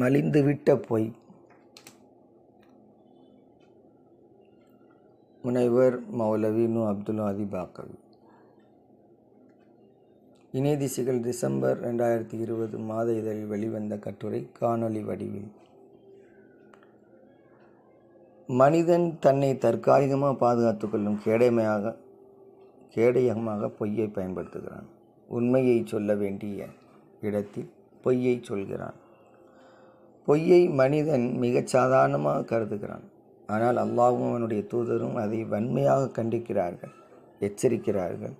மலிந்துவிட்ட பொய். முனைவர் மௌலவி நு அப்துல் ஹாதி பாக்கவி. இணையதிசைகள் டிசம்பர் 2020 மாத இதழில் வெளிவந்த கட்டுரை காணொளி வடிவில். மனிதன் தன்னை தற்காலிகமாக பாதுகாத்து கொள்ளும் கேடயமாக பொய்யை பயன்படுத்துகிறான். உண்மையை சொல்ல வேண்டிய இடத்தில் பொய்யை சொல்கிறான். பொய்யை மனிதன் மிகச் சாதாரணமாக கருதுகிறான். ஆனால் அல்லாஹ்வும் அவனுடைய தூதரும் அதை வன்மையாக கண்டிக்கிறார்கள், எச்சரிக்கிறார்கள்,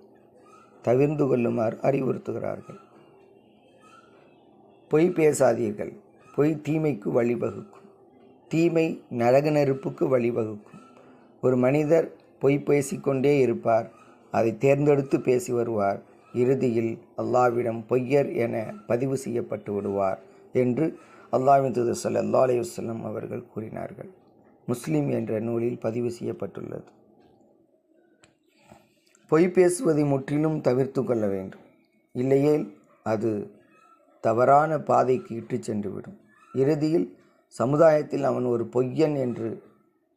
தவிர்ந்து கொள்ளுமாறு அறிவுறுத்துகிறார்கள். பொய் பேசாதீர்கள். பொய் தீமைக்கு வழிவகுக்கும். தீமை நரக நெருப்புக்கு வழிவகுக்கும். ஒரு மனிதர் பொய் பேசிக்கொண்டே இருப்பார். அதை தேர்ந்தெடுத்து பேசி வருவார். இறுதியில் அல்லாஹ்விடம் பொய்யர் என பதிவு செய்யப்பட்டு விடுவார் என்று அல்லாஹ்வின் தூதர் ஸல்லல்லாஹு அலைஹி வஸல்லம் அவர்கள் கூறினார்கள். முஸ்லிம் என்ற நூலில் பதிவு செய்யப்பட்டுள்ளது. பொய் பேசுவதை முற்றிலும் தவிர்த்து கொள்ள வேண்டும். இல்லையேல் அது தவறான பாதைக்கு இட்டு சென்றுவிடும். இறுதியில் சமுதாயத்தில் அவன் ஒரு பொய்யன் என்று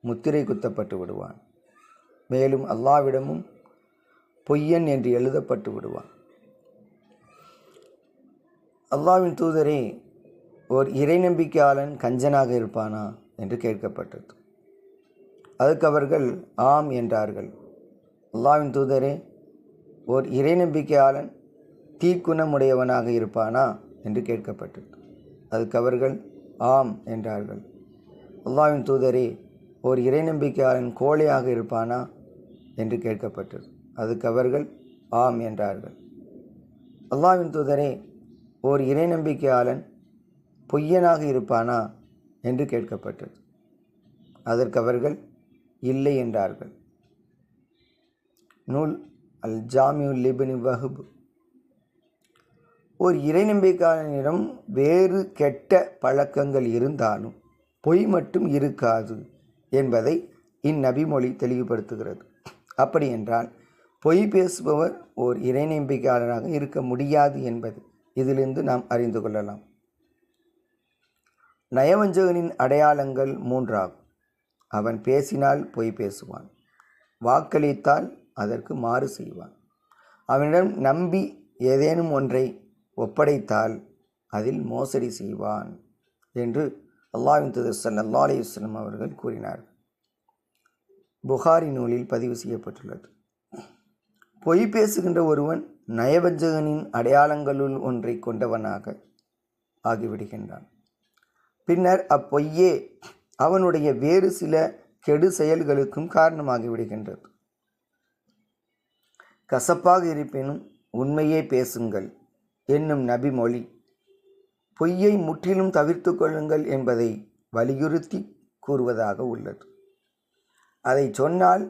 முத்திரை குத்தப்பட்டு விடுவான். மேலும் அல்லாஹ்விடமும் பொய்யன் என்று எழுதப்பட்டு விடுவான். அல்லாஹ்வின் தூதரே, ஓர் இறை நம்பிக்கையாளன் கஞ்சனாக இருப்பானா என்று கேட்கப்பட்டது. அதுக்கு அவர்கள் ஆம் என்றார்கள். அல்லாஹ்வின் தூதரே, ஓர் இறை நம்பிக்கையாளன் தீக்குணமுடையவனாக இருப்பானா என்று கேட்கப்பட்டது. அதுக்கு அவர்கள் ஆம் என்றார்கள். அல்லாஹ்வின் தூதரே, ஓர் இறை நம்பிக்கையாளன் கோழையாக இருப்பானா என்று கேட்கப்பட்டது. அதுக்கு அவர்கள் ஆம் என்றார்கள். அல்லாஹ்வின் தூதரே, ஓர் இறை நம்பிக்கையாளன் பொய்யனாக இருப்பானா என்று கேட்கப்பட்டது. அதற்கு அவர்கள் இல்லை என்றார்கள். நூல் அல் ஜாமியுல் இப்னு வஹப். ஒரு இறை நம்பிக்கையாளனிடம் வேறு கெட்ட பழக்கங்கள் இருந்தாலும் பொய் மட்டும் இருக்காது என்பதை இந்நபிமொழி தெளிவுபடுத்துகிறது. அப்படி என்றால் பொய் பேசுபவர் ஓர் இறை நம்பிக்கையாளராக இருக்க முடியாது என்பது இதிலிருந்து நாம் அறிந்து கொள்ளலாம். நயவஞ்சகனின் அடையாளங்கள் 3 ஆகும். அவன் பேசினால் பொய் பேசுவான். வாக்களித்தால் அதற்கு மாறு செய்வான். அவனிடம் நம்பி ஏதேனும் ஒன்றை ஒப்படைத்தால் அதில் மோசடி செய்வான் என்று அல்லாஹ்வின் தூதர் ஸல்லல்லாஹு அலைஹி வஸல்லம் அவர்கள் கூறினார்கள். புகாரி நூலில் பதிவு செய்யப்பட்டுள்ளது. பொய் பேசுகின்ற ஒருவன் நயவஞ்சகனின் அடையாளங்களுள் ஒன்றை கொண்டவனாக ஆகிவிடுகின்றான். பின்னர் அப்பொய்யே அவனுடைய வேறு சில கெடு செயல்களுக்கும் காரணமாகிவிடுகின்றது. கசப்பாக இருப்பினும் உண்மையே பேசுங்கள் என்னும் நபிமொழி பொய்யை முற்றிலும் தவிர்த்து கொள்ளுங்கள் என்பதை வலியுறுத்தி கூறுவதாக உள்ளது. அதை சொன்னால்,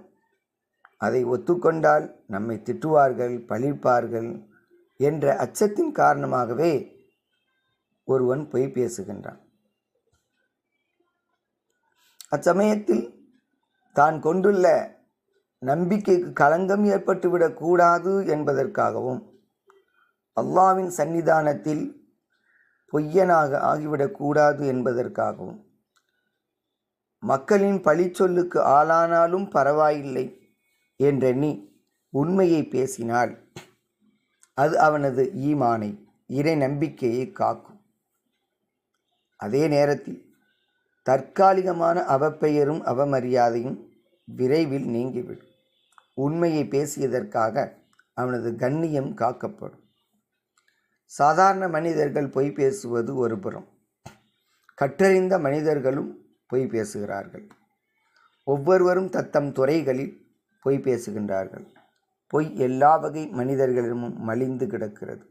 அதை ஒத்துக்கொண்டால் நம்மை திட்டுவார்கள், பழிப்பார்கள் என்ற அச்சத்தின் காரணமாகவே ஒருவன் பொய் பேசுகின்றான். அச்சமயத்தில் தான் கொண்டுள்ள நம்பிக்கைக்கு களங்கம் ஏற்பட்டுவிடக்கூடாது என்பதற்காகவும் அல்லாஹ்வின் சன்னிதானத்தில் பொய்யனாக ஆகிவிடக்கூடாது என்பதற்காகவும் மக்களின் பழிச்சொல்லுக்கு ஆளானாலும் பரவாயில்லை என்றெண்ணி உண்மையை பேசினால் அது அவனது ஈமானை, இறை நம்பிக்கையை காக்கும். அதே நேரத்தில் தற்காலிகமான அவப்பெயரும் அவமரியாதையும் விரைவில் நீங்கிவிடும். உண்மையை பேசியதற்காக அவனது கண்ணியம் காக்கப்படும். சாதாரண மனிதர்கள் பொய் பேசுவது ஒரு புறம், கற்றறிந்த மனிதர்களும் பொய் பேசுகிறார்கள். ஒவ்வொருவரும் தத்தம் துறைகளில் பொய் பேசுகின்றார்கள். பொய் எல்லா வகை மனிதர்களிடமும் மலிந்து கிடக்கிறது.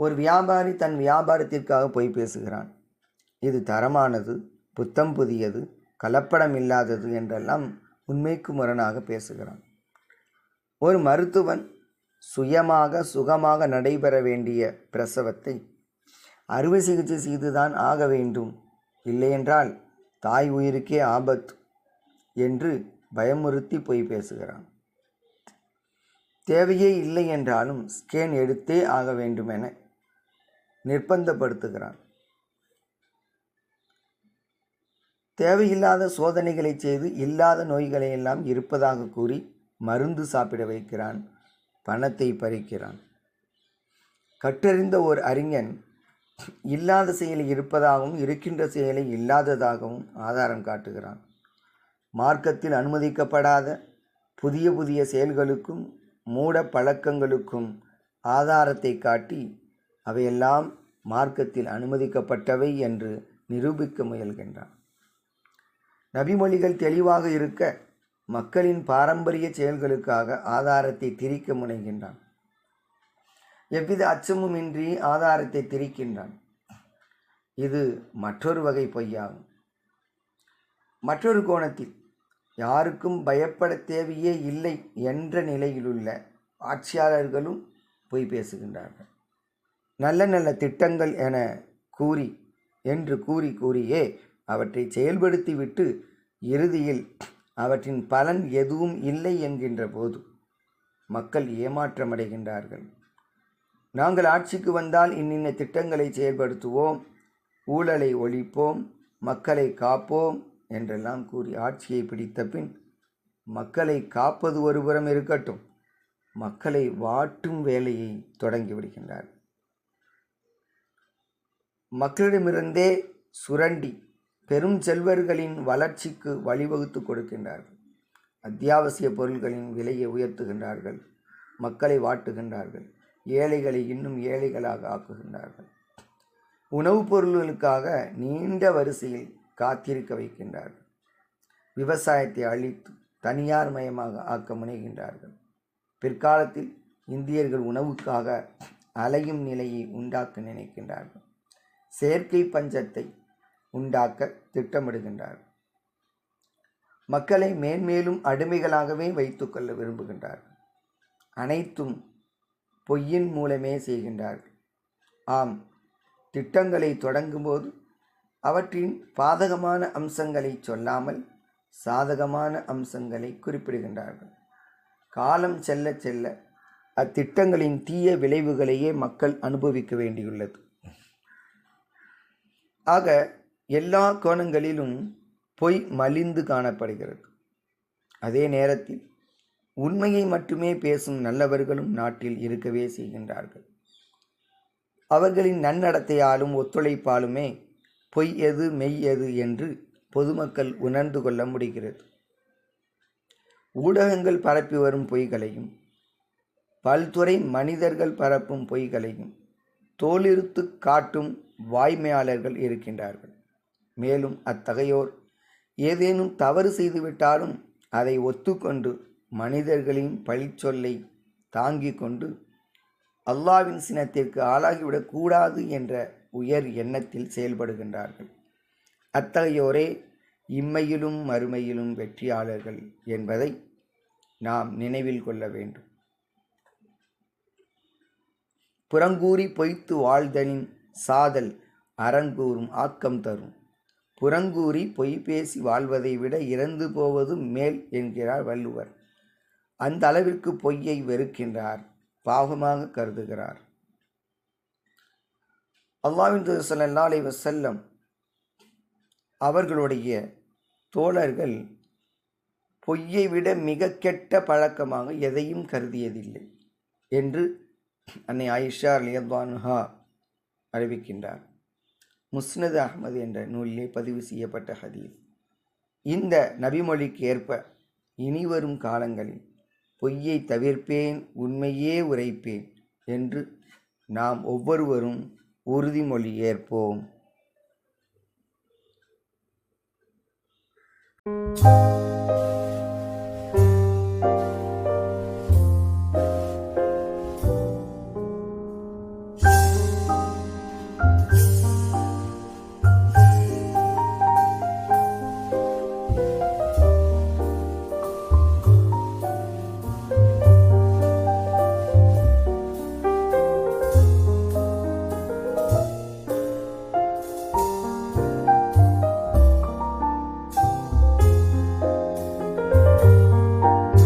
ஒரு வியாபாரி தன் வியாபாரத்திற்காக பொய் பேசுகிறான். இது தரமானது, புத்தம் புதியது, கலப்படம் இல்லாதது என்றெல்லாம் உண்மைக்கு முரணாக பேசுகிறான். ஒரு மருத்துவன் சுகமாக நடைபெற வேண்டிய பிரசவத்தை அறுவை சிகிச்சை செய்துதான் ஆக வேண்டும், இல்லையென்றால் தாய் உயிருக்கே ஆபத்து என்று பயமுறுத்தி பொய் பேசுகிறான். தேவையே இல்லை என்றாலும் ஸ்கேன் எடுத்தே ஆக வேண்டுமென நிர்பந்தப்படுத்துகிறான். தேவையில்லாத சோதனைகளை செய்து இல்லாத நோய்களை எல்லாம் இருப்பதாக கூறி மருந்து சாப்பிட வைக்கிறான், பணத்தை பறிக்கிறான். கற்றறிந்த ஒரு அறிஞன் இல்லாத செயலை இருப்பதாகவும் இருக்கின்ற செயலை இல்லாததாகவும் ஆதாரம் காட்டுகிறான். மார்க்கத்தில் அனுமதிக்கப்படாத புதிய புதிய செயல்களுக்கும் மூட பழக்கங்களுக்கும் ஆதாரத்தை காட்டி அவையெல்லாம் மார்க்கத்தில் அனுமதிக்கப்பட்டவை என்று நிரூபிக்க முயல்கின்றான். நபிமொழிகள் தெளிவாக இருக்க மக்களின் பாரம்பரிய செயல்களுக்காக ஆதாரத்தை திரிக்க முனைகின்றான். எவ்வித அச்சமுமின்றி ஆதாரத்தை திரிக்கின்றான். இது மற்றொரு வகை பொய்யாகும். மற்றொரு கோணத்தில் யாருக்கும் பயப்பட தேவையே இல்லை என்ற நிலையிலுள்ள ஆட்சியாளர்களும் பொய் பேசுகின்றார்கள். நல்ல நல்ல திட்டங்கள் என கூறியே அவற்றை செயல்படுத்திவிட்டு இறுதியில் அவற்றின் பலன் எதுவும் இல்லை என்கின்ற போது மக்கள் ஏமாற்றமடைகின்றார்கள். நாங்கள் ஆட்சிக்கு வந்தால் இன்னின்ன திட்டங்களை செயல்படுத்துவோம், ஊழலை ஒழிப்போம், மக்களை காப்போம் என்றெல்லாம் கூறி ஆட்சியை பிடித்த பின் மக்களை காப்பது ஒருபுறம் இருக்கட்டும், மக்களை வாட்டும் வேலையை தொடங்கிவிடுகின்றார்கள். மக்களிடமிருந்தே சுரண்டி பெரும் செல்வர்களின் வளர்ச்சிக்கு வழிவகுத்து கொடுக்கின்றார்கள். அத்தியாவசிய பொருட்களின் விலையை உயர்த்துகின்றார்கள், மக்களை வாட்டுகின்றார்கள், ஏழைகளை இன்னும் ஏழைகளாக ஆக்குகின்றார்கள். உணவுப் பொருள்களுக்காக நீண்ட வரிசையில் காத்திருக்க வைக்கின்றார்கள். விவசாயத்தை அழித்து தனியார் மயமாக ஆக்க முனைகின்றார்கள். பிற்காலத்தில் இந்தியர்கள் உணவுக்காக அலையும் நிலையை உண்டாக்க நினைக்கின்றார்கள். செயற்கை பஞ்சத்தை உண்டாக்க திட்டமிடுகின்றார்கள். மக்களை மேன்மேலும் அடிமைகளாகவே வைத்துக்கொள்ள விரும்புகின்றார்கள். அனைத்தும் பொய்யின் மூலமே செய்கின்றார்கள். ஆம், திட்டங்களை தொடங்கும்போது அவற்றின் பாதகமான அம்சங்களை சொல்லாமல் சாதகமான அம்சங்களை குறிப்பிடுகின்றார்கள். காலம் செல்ல செல்ல அத்திட்டங்களின் தீய விளைவுகளையே மக்கள் அனுபவிக்க வேண்டியுள்ளது. ஆக எல்லா கோணங்களிலும் பொய் மலிந்து காணப்படுகிறது. அதே நேரத்தில் உண்மையை மட்டுமே பேசும் நல்லவர்களும் நாட்டில் இருக்கவே செய்கின்றார்கள். அவர்களின் நன்னடத்தையாலும் ஒத்துழைப்பாலுமே பொய் எது மெய் எது என்று பொதுமக்கள் உணர்ந்து கொள்ள முடிகிறது. ஊடகங்கள் பரப்பி வரும் பொய்களையும் பல்துறை மனிதர்கள் பரப்பும் பொய்களையும் தோலிருத்து காட்டும் வாய்மையாளர்கள் இருக்கின்றார்கள். மேலும் அத்தகையோர் ஏதேனும் தவறு செய்துவிட்டாலும் அதை ஒத்துக்கொண்டு மனிதர்களின் பழிச்சொல்லை தாங்கிக் கொண்டு அல்லாஹ்வின் சினத்திற்கு ஆளாகிவிடக்கூடாது என்ற உயர் எண்ணத்தில் செயல்படுகின்றார்கள். அத்தகையோரே இம்மையிலும் மறுமையிலும் வெற்றியாளர்கள் என்பதை நாம் நினைவில் கொள்ள வேண்டும். புறங்கூறி பொய்த்து வாழ்தலின் சாதல் அறங்கூறும் ஆக்கம் தரும். புறங்கூறி பொய் பேசி வாழ்வதை விட இறந்து போவது மேல் என்கிறார் வள்ளுவர். அந்த அளவிற்கு பொய்யை வெறுக்கின்றார், பாவமாக கருதுகிறார். அல்லாஹ்வின் தூதர் ஸல்லல்லாஹு அலைஹி வஸல்லம் அவர்களுடைய தோழர்கள் பொய்யை விட மிக கெட்ட பழக்கமாக எதையும் கருதியதில்லை என்று அன்னை ஆயிஷா ரலியல்லாஹு அன்ஹா அறிவிக்கின்றார். முஸ்னத் அஹ்மது என்ற நூலிலே பதிவு செய்யப்பட்ட ஹதீஸ். இந்த நபிமொழிக்கு ஏற்ப இனிவரும் காலங்களில் பொய்யை தவிர்ப்பேன், உண்மையே உரைப்பேன் என்று நாம் ஒவ்வொருவரும் உறுதிமொழி ஏற்போம்.